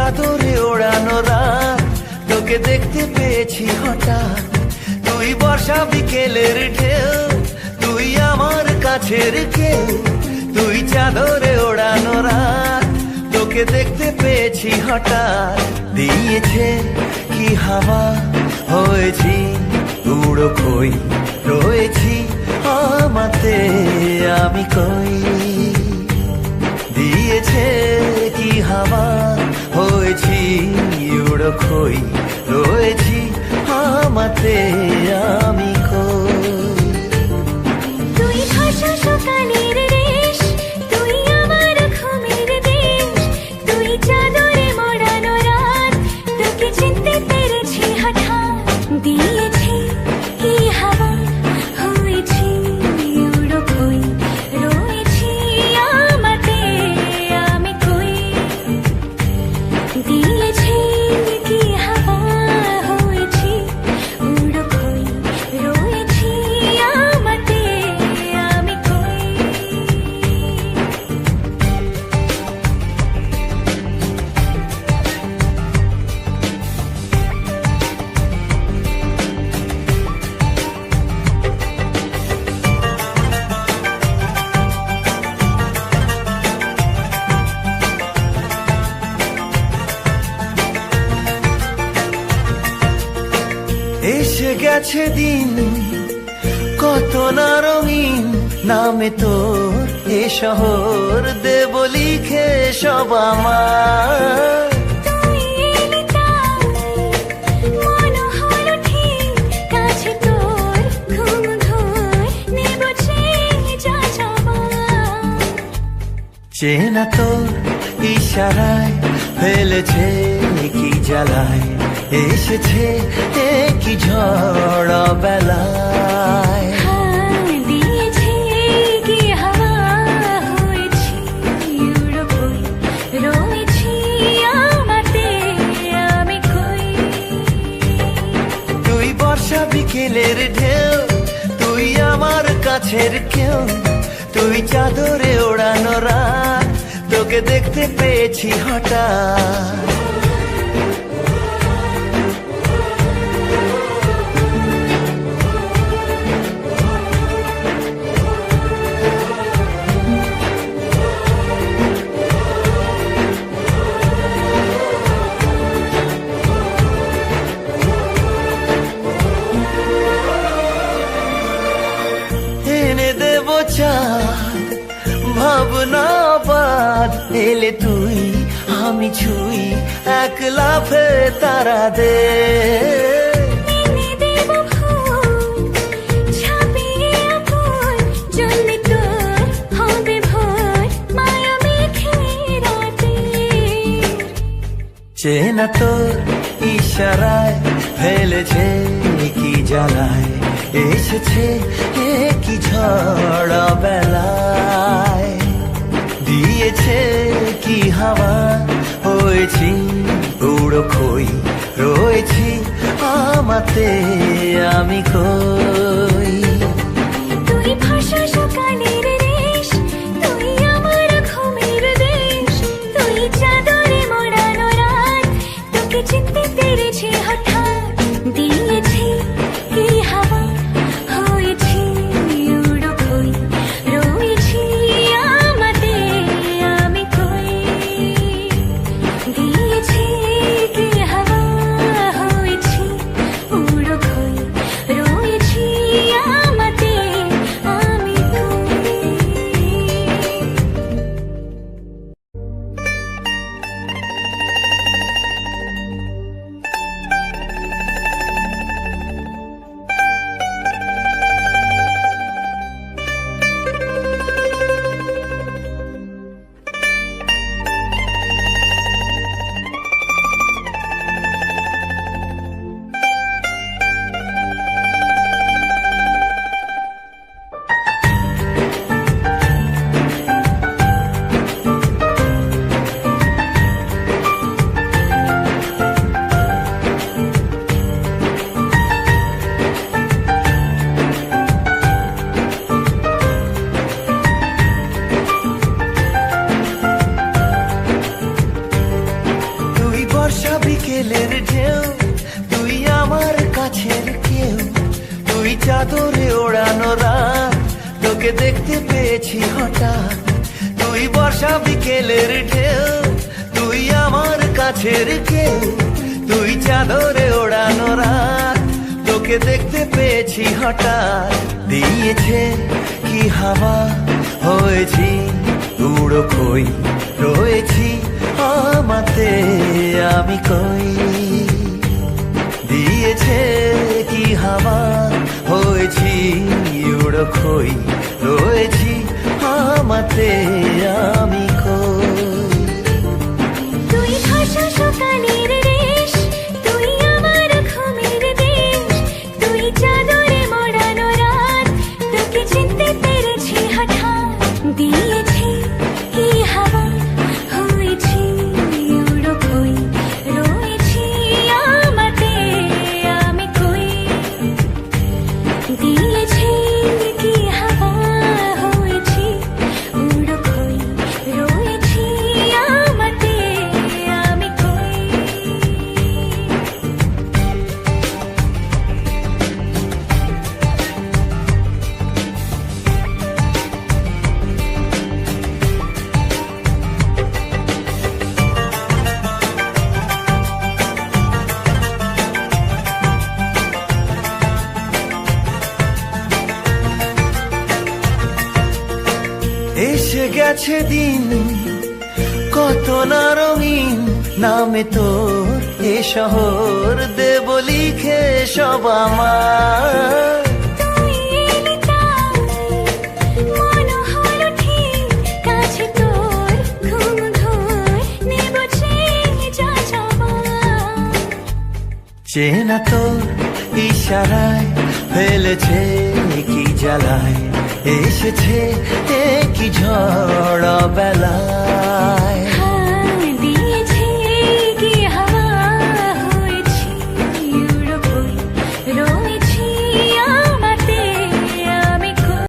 চাদরে ওড়ানো রাত তোকে দেখতে পেয়েছি হঠাৎ। তুই বর্ষা বিকেলের ঢেউ, তুই আমার কাছের কেউ। তুই চাদরে ওড়ানো রাত তোকে দেখতে পেয়েছি হঠাৎ। দিয়েছে কি হাওয়া, হয়েছি উড়ো খই, রয়েছি আমাতে আমি কই। দিয়েছে কি হাওয়া, হয়েছি উড়ো খই, রয়েছি আমাতে আমি কই। তুই ভাষা সকালের রেশ, তুই আমার ঘুমের দেশ। তুই চাদরে মোড়ানো রাত তোকে চিনতে পেরেছি হঠাৎ। দিয়েছি কি হাওয়া, হয়েছি উড়ো খই, রয়েছি আমাতে আমি কই। দিয়েছি কি হাওয়া, হয়েছি উড়ো খই, রয়েছি আমাতে আমি কই। এসে গেছে দিন কত না রঙিন, নামে তোর এ শহর দেব লিখে সব আমার। তুই এলি তাই মন হলো ঠিক, কাছে তোর ঘুম ধর নেব যা যাবার। চেনা তোর ইশারায় ফেলেছে কি জ্বালায়, এসেছে কি ঝড় বেলায়। দিয়েছি কি হাওয়া, হয়েছি উড়ো খই, রয়েছি আমাতে আমি কই। তুই বর্ষা বিকেলের ঢেউ, তুই আমার কাছের কেউ। তুই চাদরে ওড়ানো রাত তোকে দেখতে পেয়েছি হঠাৎ। এনে দেব চাঁদ ভাবনা বাদ, এলে তুই আমি ছুই এক লাফে তারা দে। এনে দেব ফুল ছাপিয়ে আপন, জ্বলবে তোর হবে ভোর মায়া মেঘে রাতে। চেনা তোর ইশারায় ফেলেছে কি জ্বালায়, এসেছে কি ঝড় বেলায়। দিয়েছে কি হাওয়া, হয়েছি উড়ো খই, রয়েছি আমাতে আমি কই। তুই ভাষা সকালের রেশ, তুই আমার ঘুমের দেশ। তুই চাদরে মোড়ানো রাত তোকে চিনতে পেরেছি হঠাৎ। দিয়েছি কি হাওয়া, হয়েছি উড়ো খই, রয়েছি আমাতে আমি কই। দিয়েছি কি হাওয়া, হয়েছি উড়ো খই, রয়েছি ওড়ানো রাত তোকে দেখতে পেয়েছি হঠাৎ তুই বর্ষা বিকেলের ঢেউ তুই আমার কাছের কেউ তুই চাদরে ওড়ানো রাত তোকে দেখতে পেয়েছি হঠাৎ দিয়েছে কি হাওয়া হয়েছি উড়ো কই রয়েছি আমাতে আমি কই দিয়েছে কি হাওয়া হয়েছি উড়ো কই রয়েছি আমাতে আমি কই তুই ভাষা সকালের রেশ তুই আমার ঘুমের দেশ তুই চাদরে মোড়ানো রাত তোকে চিনতে পেরেছি হঠাৎ দিয়েছি কি হাওয়া হয়েছি উড়ো কই রয়েছি আমাতে আমি কই দিয়েছি কি হাওয়া হয়েছি উড়ো কই রয়েছি আমাতে আমি কই এসে গেছে দিন কত না রঙিন নামে তোর এ শহর দেব লিখে সব আমার তুই এলি তাই মন হলো ঠিক কাছে তোর ঘুম ধোয় নেব যা যাবার চেনা তোর ইশারায় ফেলেছে কি জ্বালায় এসেছে কি ঝড় বেলা